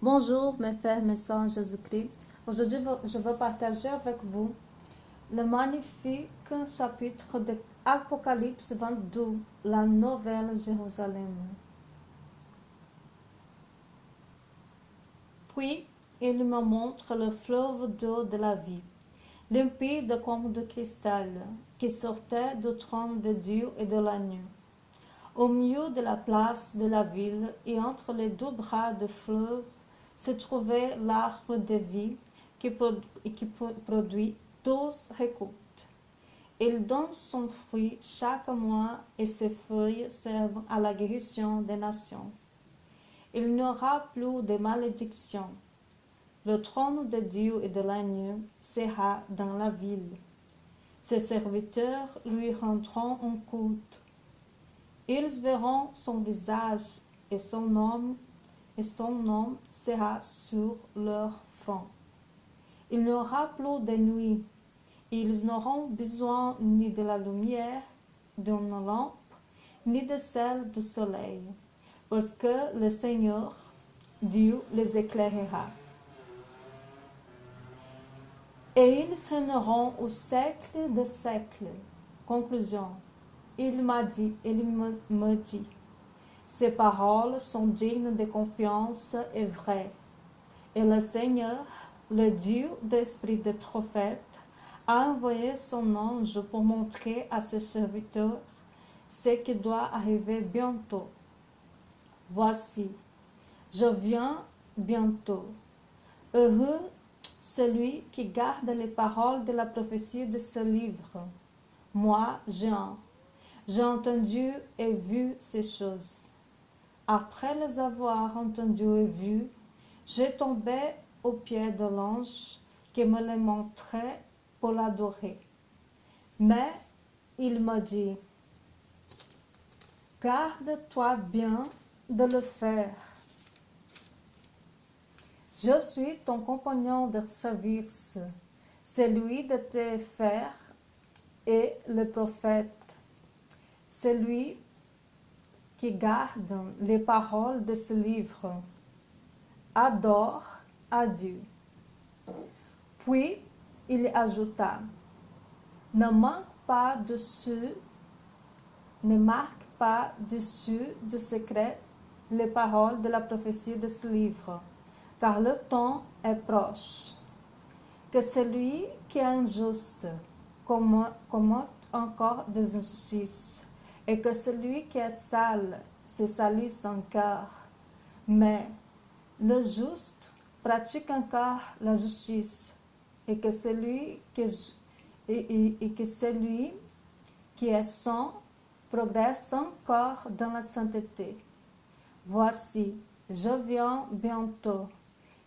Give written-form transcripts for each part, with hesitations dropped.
Bonjour mes frères, mes sœurs en Jésus-Christ. Aujourd'hui, je veux partager avec vous le magnifique chapitre de Apocalypse 22, la nouvelle Jérusalem. Puis, il me montre le fleuve d'eau de la vie, limpide comme de cristal, qui sortait du trône de Dieu et de l'agneau. Au milieu de la place de la ville et entre les deux bras du fleuve se trouvait l'arbre de vie qui produit 12 récoltes. Il donne son fruit chaque mois et ses feuilles servent à la guérison des nations. Il n'y aura plus de malédiction. Le trône de Dieu et de l'agneau sera dans la ville. Ses serviteurs lui rendront un culte. Ils verront son visage et son nom sera sur leur front. Il n'y aura plus de nuit. Ils n'auront besoin ni de la lumière d'une lampe, ni de celle du soleil, parce que le Seigneur, Dieu, les éclairera. Et ils régneront au siècle des siècles. Conclusion. Il me dit, ces paroles sont dignes de confiance et vraies. Et le Seigneur, le Dieu d'esprit des prophètes, a envoyé son ange pour montrer à ses serviteurs ce qui doit arriver bientôt. Voici, je viens bientôt. Heureux celui qui garde les paroles de la prophétie de ce livre. Moi, Jean, j'ai entendu et vu ces choses. Après les avoir entendues et vues, j'ai tombé aux pieds de l'ange qui me les montrait pour l'adorer. Mais il m'a dit, garde-toi bien de le faire. Je suis ton compagnon de service, celui de tes frères et le prophète, celui qui garde les paroles de ce livre. Adore à Dieu. Puis il ajouta, ne marque pas dessus du secret les paroles de la prophétie de ce livre, car le temps est proche. Que celui qui est injuste commente encore des injustices, et que celui qui est sale se salisse son cœur. Mais le juste pratique encore la justice, et que celui qui est saint progresse encore dans la sainteté. Voici, je viens bientôt,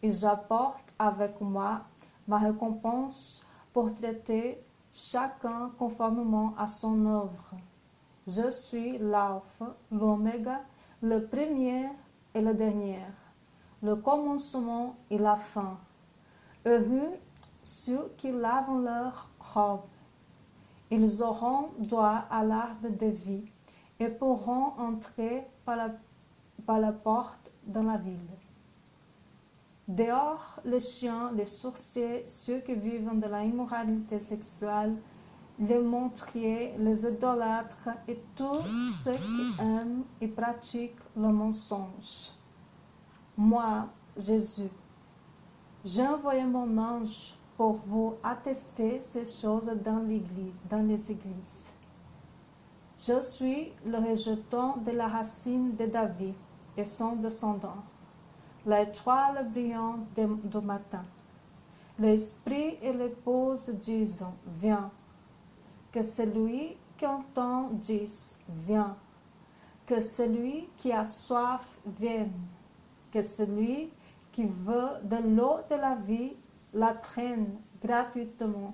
et j'apporte avec moi ma récompense pour traiter chacun conformément à son œuvre. Je suis l'alpha, l'oméga, le premier et le dernier, le commencement et la fin. Heureux ceux qui lavent leurs robes. Ils auront droit à l'arbre de vie et pourront entrer par la porte dans la ville. Dehors, les chiens, les sorciers, ceux qui vivent de la immoralité sexuelle, les meurtriers, les idolâtres et tous ceux qui aiment et pratiquent le mensonge. Moi, Jésus, j'ai envoyé mon ange pour vous attester ces choses dans les églises. Je suis le rejeton de la racine de David et son descendant, l'étoile brillante du matin. L'esprit et l'épouse disent, viens. Que celui qui entend dise, viens. Que celui qui a soif vienne. Que celui qui veut de l'eau de la vie la prenne gratuitement.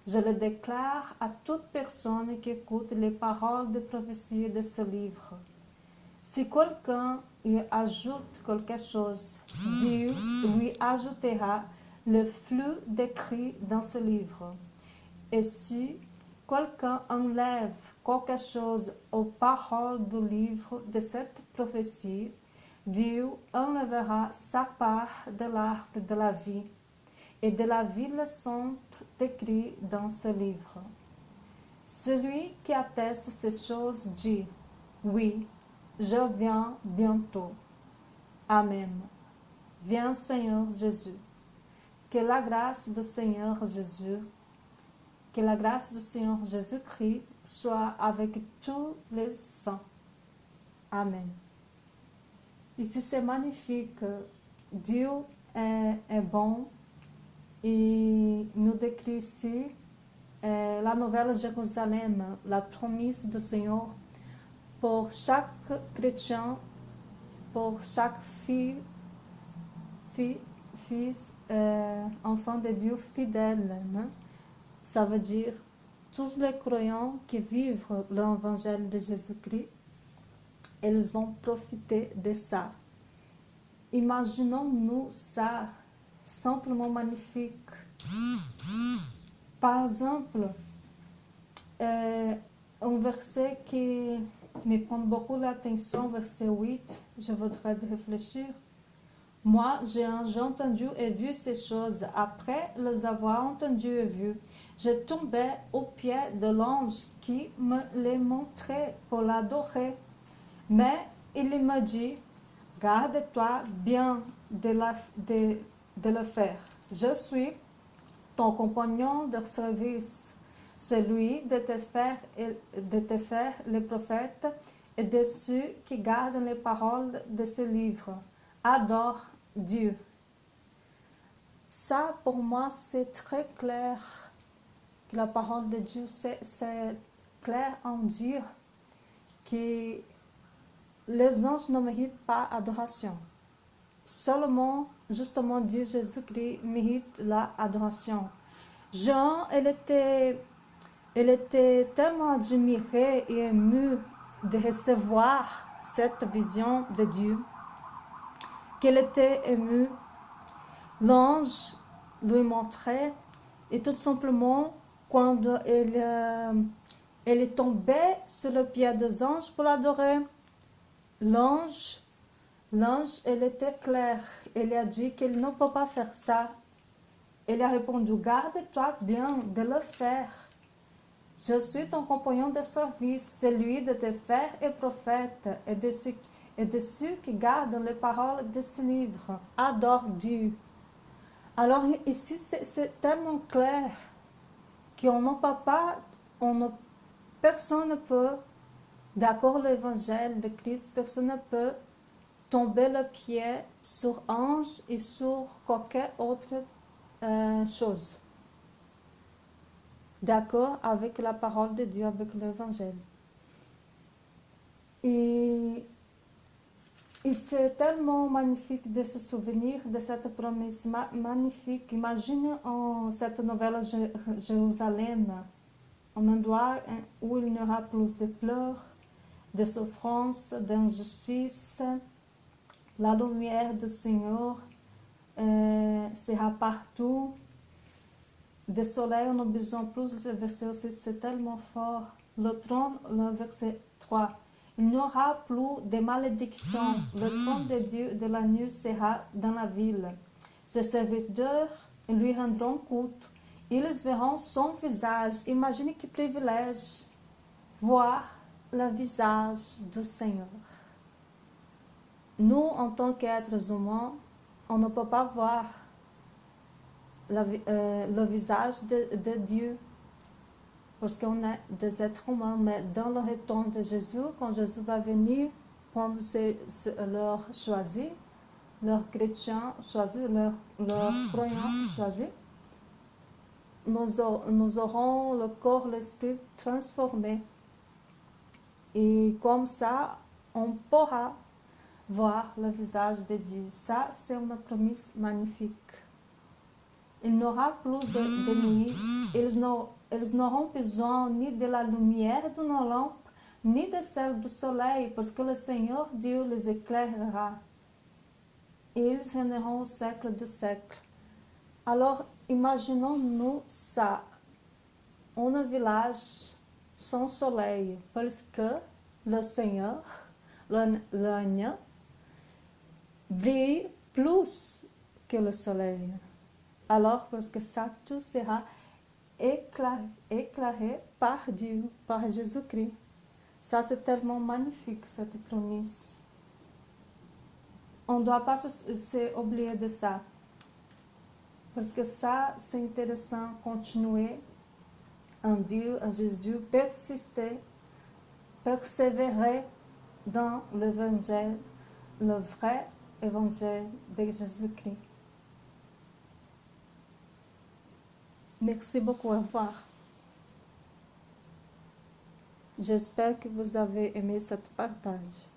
Je le déclare à toute personne qui écoute les paroles de prophétie de ce livre. Si quelqu'un y ajoute quelque chose, Dieu lui ajoutera le flux d'écrits dans ce livre. Et si quelqu'un enlève quelque chose aux paroles du livre de cette prophétie, Dieu enlèvera sa part de l'arbre de la vie, et de la vie le sont écrits dans ce livre. Celui qui atteste ces choses dit, oui, je viens bientôt. Amen. Viens Seigneur Jésus. Que la grâce du Seigneur Jésus-Christ soit avec tous les saints. Amen. Ici c'est magnifique. Dieu est bon. Et nous décrit ici la nouvelle Jérusalem, la promesse du Seigneur pour chaque chrétien, pour chaque fils, enfant de Dieu fidèle. Hein? Ça veut dire tous les croyants qui vivent l'évangile de Jésus-Christ, ils vont profiter de ça. Imaginons-nous ça, simplement magnifique. Par exemple, un verset qui me prend beaucoup l'attention, verset 8, je voudrais réfléchir. Moi, j'ai entendu et vu ces choses. Après les avoir entendues et vues, je tombais aux pieds de l'ange qui me les montrait pour l'adorer. Mais il me dit, garde-toi bien de le faire. Je suis ton compagnon de service, celui de te faire les prophètes et de ceux qui gardent les paroles de ce livre. Adore Dieu. Ça, pour moi, c'est très clair. La parole de Dieu, c'est clair en dire que les anges ne méritent pas adoration. Seulement, justement, Dieu Jésus-Christ mérite l'adoration. Jean, elle était tellement admirée et émue de recevoir cette vision de Dieu qu'elle était émue. L'ange lui montrait et tout simplement, quand elle est tombée sur le pied des anges pour l'adorer, l'ange, elle était claire. Elle a dit qu'elle ne peut pas faire ça. Elle a répondu, garde-toi bien de le faire. Je suis ton compagnon de service, celui de tes frères et prophètes et de ceux qui gardent les paroles de ce livre. Adore Dieu. Alors ici, c'est tellement clair qu'on ne peut pas, personne ne peut, d'accord l'évangile de Christ, personne ne peut tomber le pied sur ange et sur quelque autre chose. D'accord avec la parole de Dieu, avec l'évangile. Et c'est tellement magnifique de se souvenir de cette promesse magnifique. Imagine cette nouvelle Jérusalem, un endroit où il n'y aura plus de pleurs, de souffrances, d'injustice. La lumière du Seigneur sera partout. De soleil, on a besoin plus. Le verset aussi, c'est tellement fort. Le trône, le verset 3. Il n'y aura plus de malédiction. Le trône de Dieu de la nuit sera dans la ville. Ses serviteurs lui rendront culte. Ils verront son visage. Imaginez quel privilège voir le visage du Seigneur. Nous, en tant qu'êtres humains, on ne peut pas voir le visage de Dieu parce qu'on est des êtres humains, mais dans le retour de Jésus, quand Jésus va venir, quand c'est leur choisi, leurs chrétiens choisis, leurs croyants choisis, nous aurons le corps, l'esprit transformé. Et comme ça, on pourra voir le visage de Dieu. Ça, c'est une promesse magnifique. Il n'y aura plus de nuit. Ils n'auront besoin ni de la lumière de nos lampes, ni de celle du soleil, parce que le Seigneur Dieu les éclairera. Et ils régneront au siècle des siècles. Alors, imaginons-nous ça. Un village sans soleil, parce que le Seigneur, l'agneau, brille plus que le soleil. Alors, parce que ça, tout sera éclairé par Dieu, par Jésus-Christ. Ça, c'est tellement magnifique, cette promesse. On ne doit pas s'oublier de ça. Parce que ça, c'est intéressant, continuer en Dieu, en Jésus, persister, persévérer dans l'évangile, le vrai évangile de Jésus-Christ. Merci beaucoup, au revoir. J'espère que vous avez aimé ce partage.